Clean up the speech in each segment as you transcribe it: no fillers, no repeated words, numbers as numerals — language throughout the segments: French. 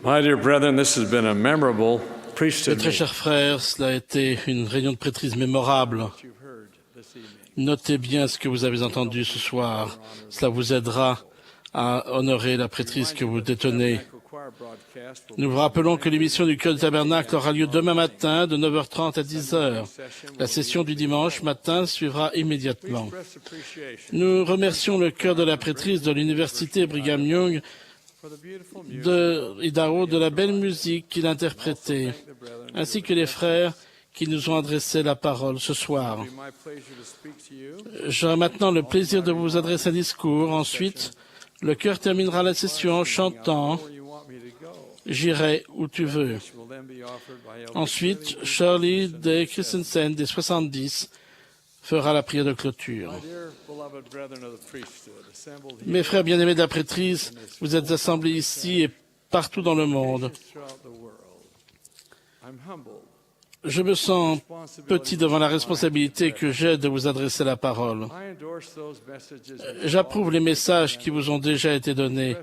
My dear brethren, this has been a memorable Mes priesthood très meeting. chers frères, cela a été une réunion de prêtrise mémorable. Notez bien ce que vous avez entendu ce soir. Cela vous aidera à honorer la prêtrise que vous détenez. Nous vous rappelons que l'émission du Chœur du Tabernacle aura lieu demain matin de 9h30 à 10h. La session du dimanche matin suivra immédiatement. Nous remercions le Chœur de la prêtrise de l'Université Brigham Young de Idaho de la belle musique qu'il interprétait, ainsi que les frères qui nous ont adressé la parole ce soir. J'aurai maintenant le plaisir de vous adresser un discours. Ensuite, le chœur terminera la session en chantant « J'irai où tu veux ». Ensuite, Shirley de Christensen des 70 fera la prière de clôture. Mes frères bien-aimés de la prêtrise, vous êtes assemblés ici et partout dans le monde. Je me sens petit devant la responsabilité que j'ai de vous adresser la parole. J'approuve les messages qui vous ont déjà été donnés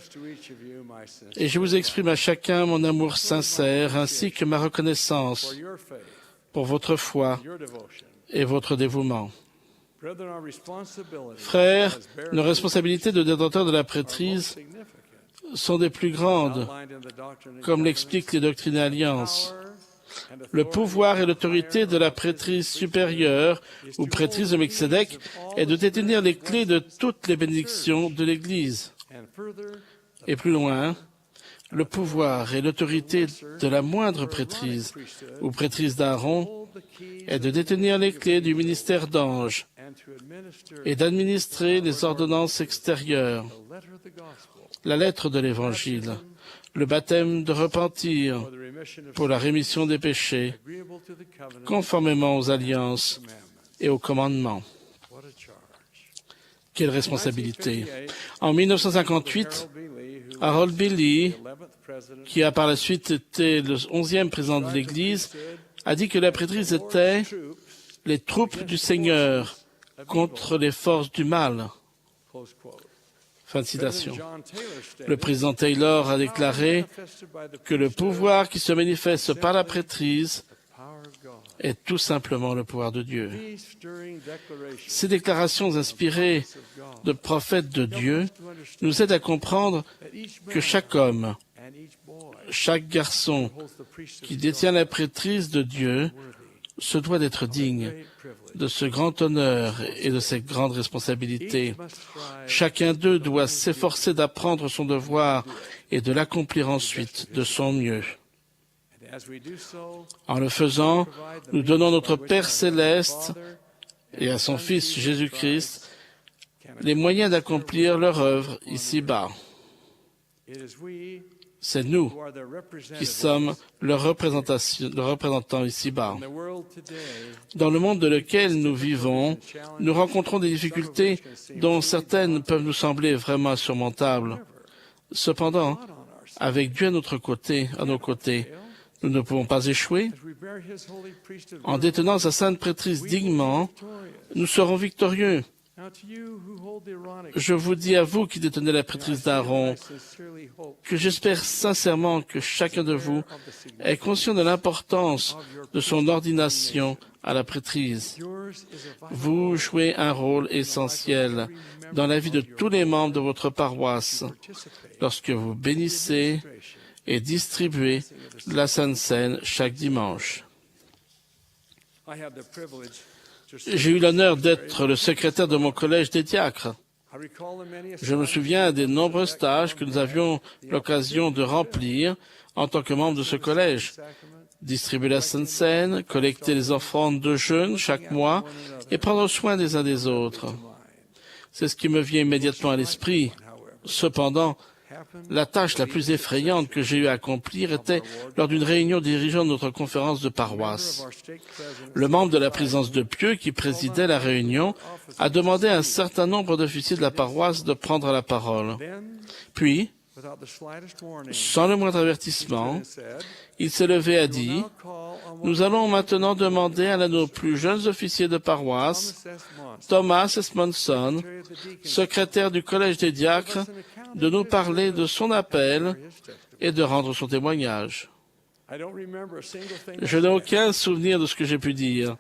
et je vous exprime à chacun mon amour sincère ainsi que ma reconnaissance pour votre foi et votre dévouement. Frères, nos responsabilités de détenteurs de la prêtrise sont des plus grandes, comme l'expliquent les doctrines et alliances. Le pouvoir et l'autorité de la prêtrise supérieure ou prêtrise de Melchizedek est de détenir les clés de toutes les bénédictions de l'Église. Et plus loin, le pouvoir et l'autorité de la moindre prêtrise ou prêtrise d'Aaron est de détenir les clés du ministère d'ange et d'administrer les ordonnances extérieures, la lettre de l'Évangile, le baptême de repentir pour la rémission des péchés, conformément aux alliances et aux commandements. Quelle responsabilité! En 1958, Harold Bailey, qui a par la suite été le 11e président de l'Église, a dit que la prêtrise était les troupes du Seigneur contre les forces du mal. Fin de citation. Le président Taylor a déclaré que le pouvoir qui se manifeste par la prêtrise est tout simplement le pouvoir de Dieu. Ces déclarations inspirées de prophètes de Dieu nous aident à comprendre que chaque homme, chaque garçon qui détient la prêtrise de Dieu se doit d'être digne de ce grand honneur et de cette grande responsabilité. Chacun d'eux doit s'efforcer d'apprendre son devoir et de l'accomplir ensuite de son mieux. En le faisant, nous donnons notre Père céleste et à son Fils Jésus-Christ les moyens d'accomplir leur œuvre ici-bas. C'est nous qui sommes leurs représentants ici-bas. Dans le monde dans lequel nous vivons, nous rencontrons des difficultés dont certaines peuvent nous sembler vraiment insurmontables. Cependant, avec Dieu à nos côtés, nous ne pouvons pas échouer. En détenant sa sainte prêtrise dignement, nous serons victorieux. Je vous dis à vous qui détenez la prêtrise d'Aaron que j'espère sincèrement que chacun de vous est conscient de l'importance de son ordination à la prêtrise. Vous jouez un rôle essentiel dans la vie de tous les membres de votre paroisse lorsque vous bénissez et distribuez la Sainte Seine chaque dimanche. J'ai eu l'honneur d'être le secrétaire de mon collège des diacres. Je me souviens des nombreux stages que nous avions l'occasion de remplir en tant que membre de ce collège. Distribuer la Sainte Seine, collecter les offrandes de jeûne chaque mois et prendre soin des uns des autres. C'est ce qui me vient immédiatement à l'esprit. Cependant, la tâche la plus effrayante que j'ai eu à accomplir était lors d'une réunion dirigeant notre conférence de paroisse. Le membre de la présence de Pieux qui présidait la réunion a demandé à un certain nombre d'officiers de la paroisse de prendre la parole. Puis, Sans le moindre avertissement, il s'est levé et a dit, « Nous allons maintenant demander à l'un de nos plus jeunes officiers de paroisse, Thomas S. Monson, secrétaire du Collège des diacres, de nous parler de son appel et de rendre son témoignage. » Je n'ai aucun souvenir de ce que j'ai pu dire,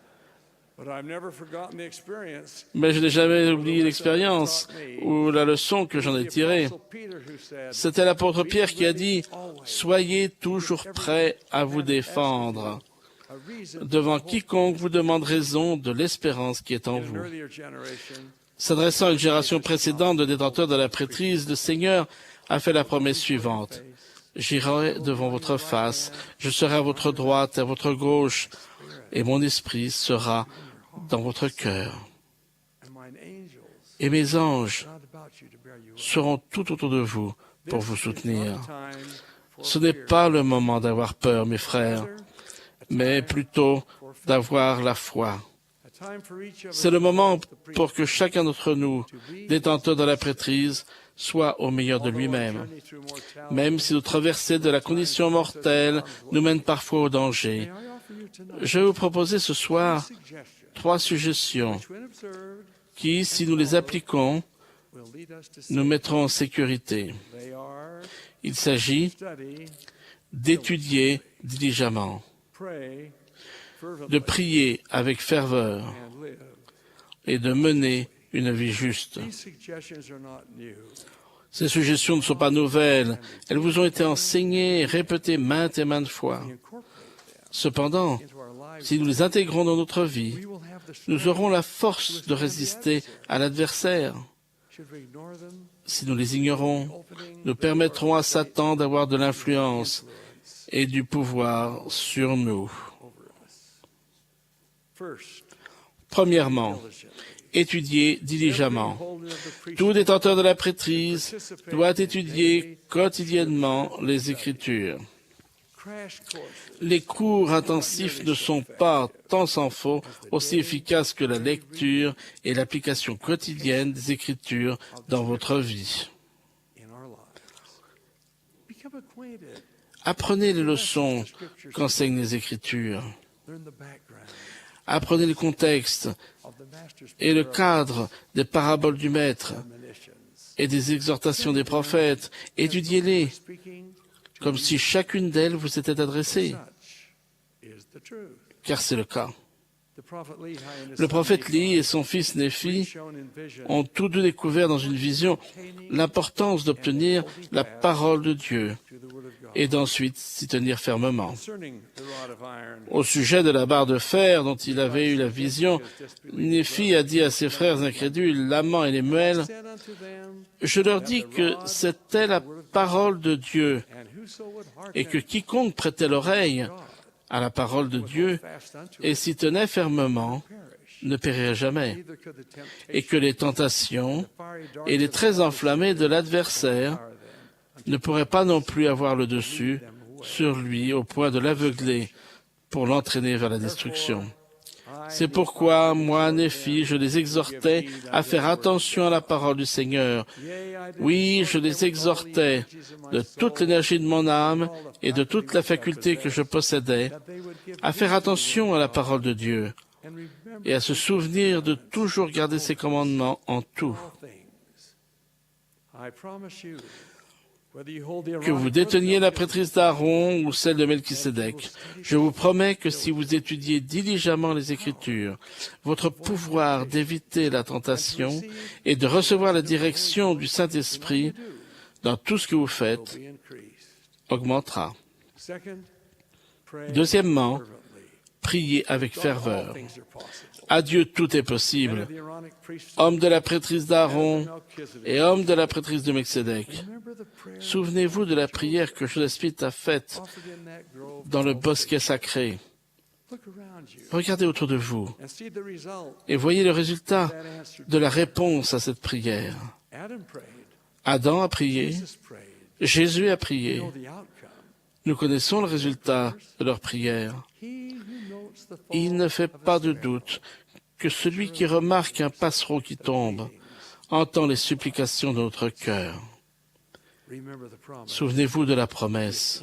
mais je n'ai jamais oublié l'expérience ou la leçon que j'en ai tirée. C'était l'apôtre Pierre qui a dit « Soyez toujours prêts à vous défendre devant quiconque vous demande raison de l'espérance qui est en vous. » S'adressant à une génération précédente de détenteurs de la prêtrise, le Seigneur a fait la promesse suivante. « J'irai devant votre face, je serai à votre droite et à votre gauche, et mon esprit sera dans votre cœur. Et mes anges seront tout autour de vous pour vous soutenir. » Ce n'est pas le moment d'avoir peur, mes frères, mais plutôt d'avoir la foi. C'est le moment pour que chacun d'entre nous, détenteurs de la prêtrise, soit au meilleur de lui-même. Même si notre traversée de la condition mortelle nous mène parfois au danger, je vais vous proposer ce soir 3 suggestions qui, si nous les appliquons, nous mettront en sécurité. Il s'agit d'étudier diligemment, de prier avec ferveur et de mener une vie juste. Ces suggestions ne sont pas nouvelles, elles vous ont été enseignées et répétées maintes et maintes fois. Cependant, si nous les intégrons dans notre vie, nous aurons la force de résister à l'adversaire. Si nous les ignorons, nous permettrons à Satan d'avoir de l'influence et du pouvoir sur nous. Premièrement, étudier diligemment. Tout détenteur de la prêtrise doit étudier quotidiennement les Écritures. Les cours intensifs ne sont pas, tant s'en faut, aussi efficaces que la lecture et l'application quotidienne des Écritures dans votre vie. Apprenez les leçons qu'enseignent les Écritures. Apprenez le contexte et le cadre des paraboles du Maître et des exhortations des prophètes. Étudiez-les comme si chacune d'elles vous était adressée, car c'est le cas. Le prophète Li et son fils Néphi ont tous deux découvert dans une vision l'importance d'obtenir la parole de Dieu et d'ensuite s'y tenir fermement. Au sujet de la barre de fer dont il avait eu la vision, Néphi a dit à ses frères incrédules, l'amant et les muelles, « Je leur dis que c'était la parole de Dieu et que quiconque prêtait l'oreille à la parole de Dieu et s'y tenait fermement ne périrait jamais, et que les tentations et les traits enflammés de l'adversaire ne pourraient pas non plus avoir le dessus sur lui au point de l'aveugler pour l'entraîner vers la destruction. C'est pourquoi, moi, Néphi, je les exhortais à faire attention à la parole du Seigneur. Oui, je les exhortais de toute l'énergie de mon âme et de toute la faculté que je possédais à faire attention à la parole de Dieu et à se souvenir de toujours garder ses commandements en tout. Que vous déteniez la prêtrise d'Aaron ou celle de Melchisédek, je vous promets que si vous étudiez diligemment les Écritures, votre pouvoir d'éviter la tentation et de recevoir la direction du Saint-Esprit dans tout ce que vous faites augmentera. Deuxièmement, priez avec ferveur. À Dieu, tout est possible. Homme de la prêtrise d'Aaron et homme de la prêtrise de Melchisédek, souvenez-vous de la prière que Joseph a faite dans le bosquet sacré. Regardez autour de vous et voyez le résultat de la réponse à cette prière. Adam a prié, Jésus a prié. Nous connaissons le résultat de leur prière. Il ne fait pas de doute que celui qui remarque un passereau qui tombe entend les supplications de notre cœur. Souvenez-vous de la promesse.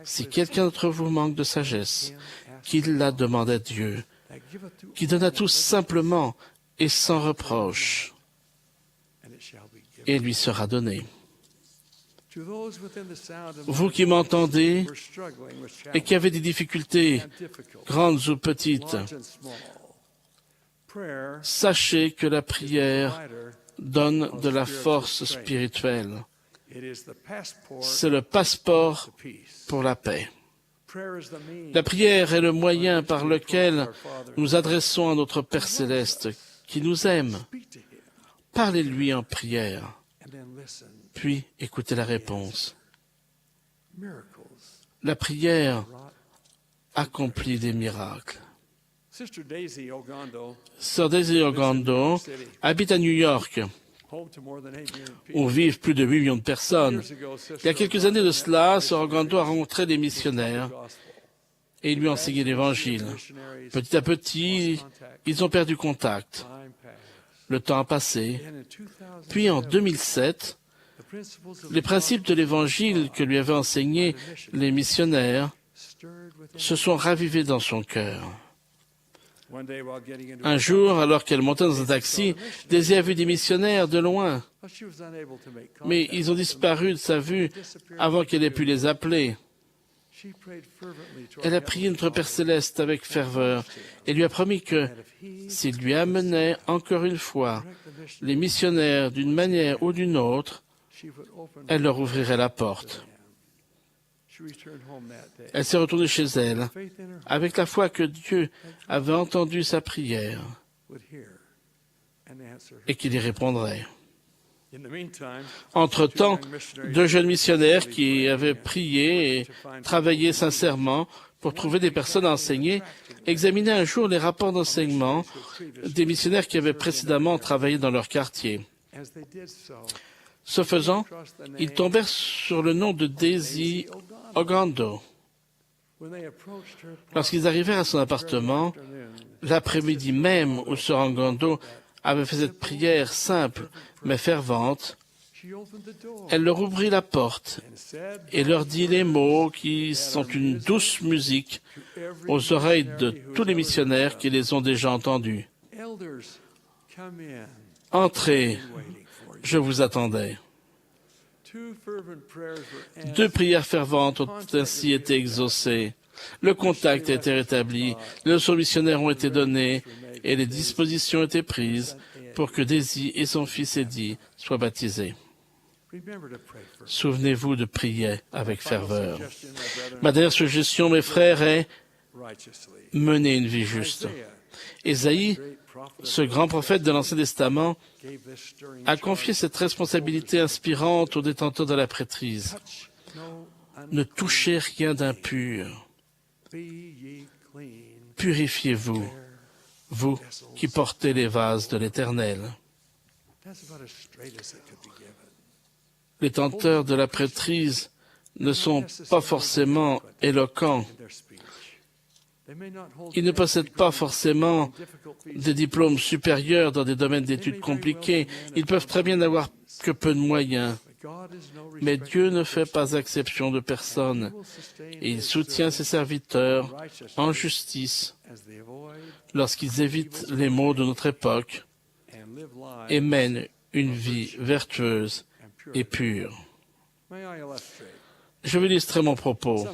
Si quelqu'un d'entre vous manque de sagesse, qu'il la demande à Dieu, qui donne à tous simplement et sans reproche, et lui sera donné. Vous qui m'entendez et qui avez des difficultés, grandes ou petites, sachez que la prière donne de la force spirituelle. C'est le passeport pour la paix. La prière est le moyen par lequel nous adressons à notre Père céleste qui nous aime. Parlez-lui en prière, puis écoutez la réponse. La prière accomplit des miracles. Sœur Daisy Ogando habite à New York, où vivent plus de 8 millions de personnes. Il y a quelques années de cela, Sœur Ogando a rencontré des missionnaires et il lui a enseigné l'Évangile. Petit à petit, ils ont perdu contact. Le temps a passé. Puis en 2007, les principes de l'Évangile que lui avaient enseignés les missionnaires se sont ravivés dans son cœur. Un jour, alors qu'elle montait dans un taxi, Daisy a vu des missionnaires de loin, mais ils ont disparu de sa vue avant qu'elle ait pu les appeler. Elle a prié notre Père céleste avec ferveur et lui a promis que, s'il lui amenait encore une fois les missionnaires d'une manière ou d'une autre, elle leur ouvrirait la porte. Elle s'est retournée chez elle avec la foi que Dieu avait entendu sa prière et qu'il y répondrait. Entre-temps, 2 jeunes missionnaires qui avaient prié et travaillé sincèrement pour trouver des personnes à enseigner examinaient un jour les rapports d'enseignement des missionnaires qui avaient précédemment travaillé dans leur quartier. Ce faisant, ils tombèrent sur le nom de Daisy Ogando. Lorsqu'ils arrivèrent à son appartement, l'après-midi même où Sœur Ogando avait fait cette prière simple mais fervente, elle leur ouvrit la porte et leur dit les mots qui sont une douce musique aux oreilles de tous les missionnaires qui les ont déjà entendus. Entrez, je vous attendais. 2 prières ferventes ont ainsi été exaucées. Le contact a été rétabli, les leçons missionnaires ont été données et les dispositions ont été prises pour que Daisy et son fils Eddie soient baptisés. Souvenez-vous de prier avec ferveur. Ma dernière suggestion, mes frères, est mener une vie juste. Ésaïe, ce grand prophète de l'Ancien Testament, a confié cette responsabilité inspirante aux détenteurs de la prêtrise. Ne touchez rien d'impur. Purifiez-vous, vous qui portez les vases de l'Éternel. Les tenteurs de la prêtrise ne sont pas forcément éloquents. Ils ne possèdent pas forcément des diplômes supérieurs dans des domaines d'études compliqués. Ils peuvent très bien n'avoir que peu de moyens. Mais Dieu ne fait pas exception de personne et il soutient ses serviteurs en justice lorsqu'ils évitent les maux de notre époque et mènent une vie vertueuse et pure. Je vais illustrer mon propos.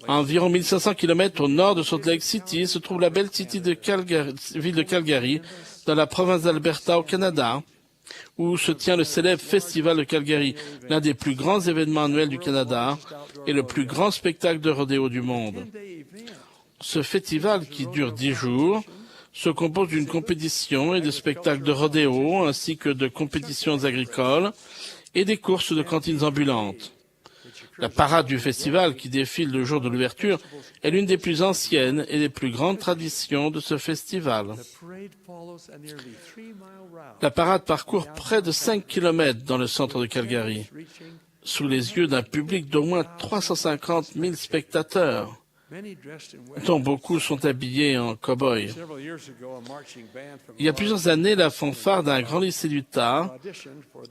À environ 1500 km au nord de Salt Lake City se trouve la belle ville de Calgary, dans la province d'Alberta au Canada, où se tient le célèbre Festival de Calgary, l'un des plus grands événements annuels du Canada et le plus grand spectacle de rodéo du monde. Ce festival, qui dure 10 jours, se compose d'une compétition et de spectacles de rodéo, ainsi que de compétitions agricoles et des courses de cantines ambulantes. La parade du festival, qui défile le jour de l'ouverture, est l'une des plus anciennes et des plus grandes traditions de ce festival. La parade parcourt près de 5 kilomètres dans le centre de Calgary, sous les yeux d'un public d'au moins 350 000 spectateurs. dont beaucoup sont habillés en cow-boy. Il y a plusieurs années, la fanfare d'un grand lycée d'Utah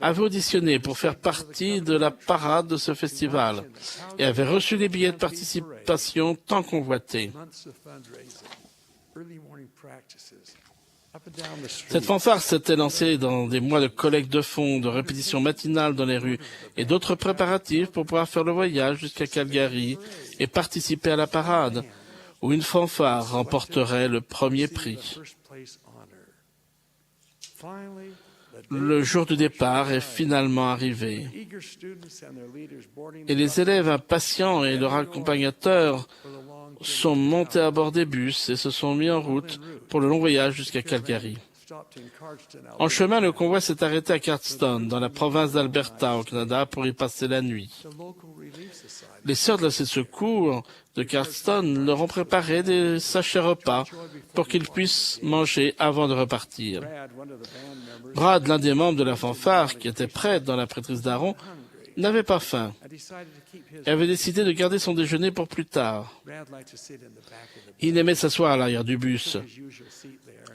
avait auditionné pour faire partie de la parade de ce festival et avait reçu les billets de participation tant convoités. Cette fanfare s'était lancée dans des mois de collecte de fonds, de répétitions matinales dans les rues et d'autres préparatifs pour pouvoir faire le voyage jusqu'à Calgary et participer à la parade, où une fanfare remporterait le premier prix. Le jour du départ est finalement arrivé et les élèves impatients et leurs accompagnateurs sont montés à bord des bus et se sont mis en route pour le long voyage jusqu'à Calgary. En chemin, le convoi s'est arrêté à Cardston, dans la province d'Alberta, au Canada, pour y passer la nuit. Les sœurs de la secours de Cardston leur ont préparé des sachets repas pour qu'ils puissent manger avant de repartir. Brad, l'un des membres de la fanfare, qui était prêtre dans la prêtrise d'Aaron, n'avait pas faim et avait décidé de garder son déjeuner pour plus tard. Il aimait s'asseoir à l'arrière du bus,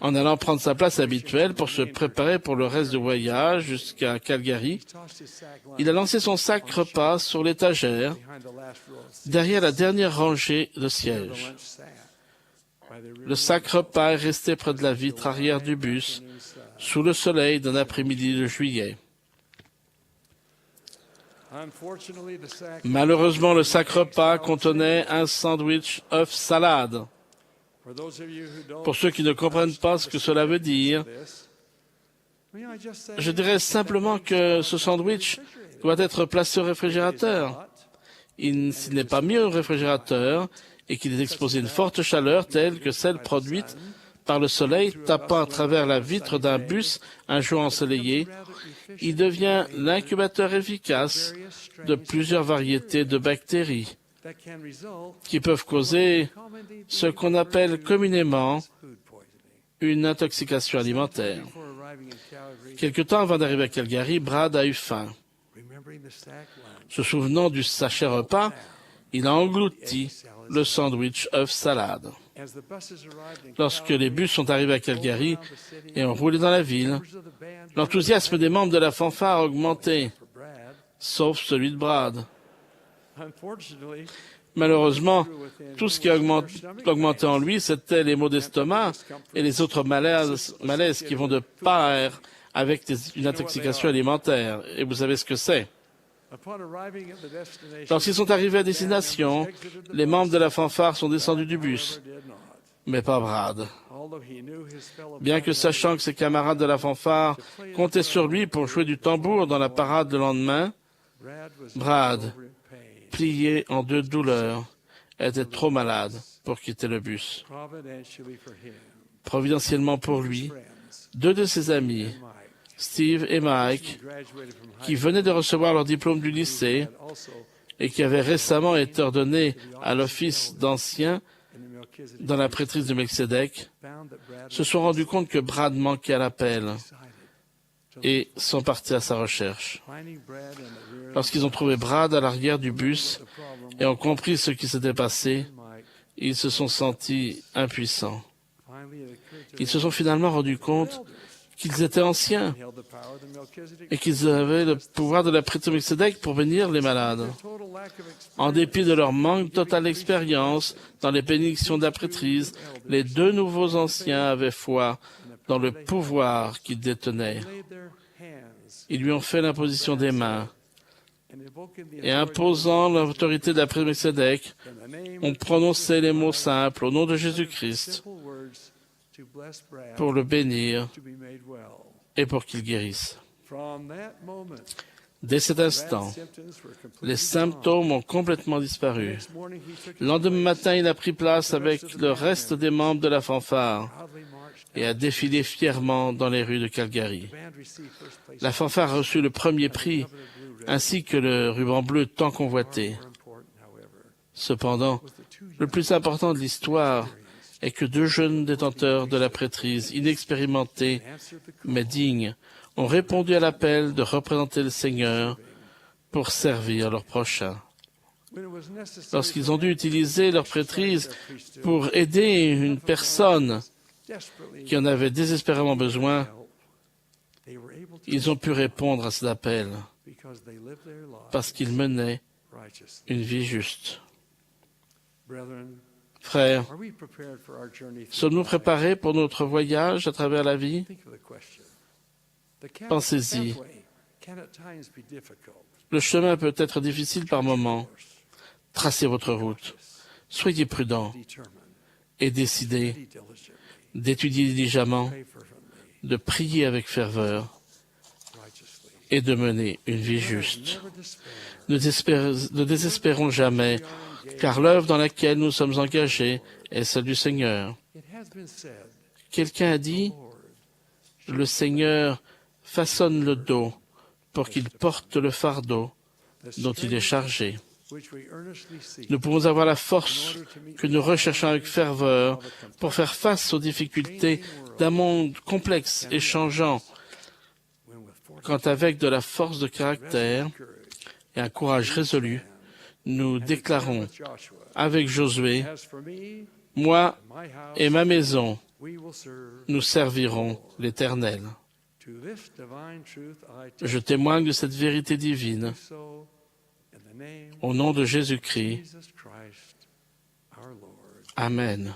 en allant prendre sa place habituelle pour se préparer pour le reste du voyage jusqu'à Calgary. Il a lancé son sac repas sur l'étagère, derrière la dernière rangée de sièges. Le sac repas est resté près de la vitre arrière du bus, sous le soleil d'un après-midi de juillet. Malheureusement, le sac repas contenait un sandwich œuf salade. Pour ceux qui ne comprennent pas ce que cela veut dire, je dirais simplement que ce sandwich doit être placé au réfrigérateur. S'il n'est pas mis au réfrigérateur et qu'il est exposé à une forte chaleur telle que celle produite par le soleil tapant à travers la vitre d'un bus un jour ensoleillé, il devient l'incubateur efficace de plusieurs variétés de bactéries qui peuvent causer ce qu'on appelle communément une intoxication alimentaire. Quelque temps avant d'arriver à Calgary, Brad a eu faim. Se souvenant du sachet repas, il a englouti le sandwich œuf salade. Lorsque les bus sont arrivés à Calgary et ont roulé dans la ville, l'enthousiasme des membres de la fanfare a augmenté, sauf celui de Brad. Malheureusement, tout ce qui a augmenté en lui, c'était les maux d'estomac et les autres malaises qui vont de pair avec une intoxication alimentaire. Et vous savez ce que c'est. Lorsqu'ils sont arrivés à destination, les membres de la fanfare sont descendus du bus, mais pas Brad. Bien que sachant que ses camarades de la fanfare comptaient sur lui pour jouer du tambour dans la parade le lendemain, Brad, plié en deux douleurs, était trop malade pour quitter le bus. Providentiellement pour lui, deux de ses amis, Steve et Mike, qui venaient de recevoir leur diplôme du lycée et qui avaient récemment été ordonnés à l'office d'anciens dans la prêtrise de Melchizedek, se sont rendus compte que Brad manquait à l'appel et sont partis à sa recherche. Lorsqu'ils ont trouvé Brad à l'arrière du bus et ont compris ce qui s'était passé, ils se sont sentis impuissants. Ils se sont finalement rendus compte qu'ils étaient anciens et qu'ils avaient le pouvoir de la prêtrise de Melchizedek pour bénir les malades. En dépit de leur manque totale d'expérience dans les bénédictions de la prêtrise, les deux nouveaux anciens avaient foi dans le pouvoir qu'ils détenaient. Ils lui ont fait l'imposition des mains et imposant l'autorité de la prêtrise de Melchizedek, ont prononcé les mots simples au nom de Jésus-Christ pour le bénir et pour qu'il guérisse. Dès cet instant, les symptômes ont complètement disparu. Le lendemain matin, il a pris place avec le reste des membres de la fanfare et a défilé fièrement dans les rues de Calgary. La fanfare a reçu le premier prix, ainsi que le ruban bleu tant convoité. Cependant, le plus important de l'histoire est que deux jeunes détenteurs de la prêtrise, inexpérimentés mais dignes, ont répondu à l'appel de représenter le Seigneur pour servir leur prochain. lorsqu'ils ont dû utiliser leur prêtrise pour aider une personne qui en avait désespérément besoin, ils ont pu répondre à cet appel parce qu'ils menaient une vie juste. Frères, sommes-nous préparés pour notre voyage à travers la vie? Pensez-y. Le chemin peut être difficile par moments. Tracez votre route. Soyez prudents et décidez d'étudier diligemment, de prier avec ferveur et de mener une vie juste. Ne désespérons jamais, car l'œuvre dans laquelle nous sommes engagés est celle du Seigneur. Quelqu'un a dit, « Le Seigneur façonne le dos pour qu'il porte le fardeau dont il est chargé. » Nous pouvons avoir la force que nous recherchons avec ferveur pour faire face aux difficultés d'un monde complexe et changeant, quand avec de la force de caractère et un courage résolu, nous déclarons avec Josué, « Moi et ma maison, nous servirons l'Éternel. » Je témoigne de cette vérité divine au nom de Jésus-Christ. Amen.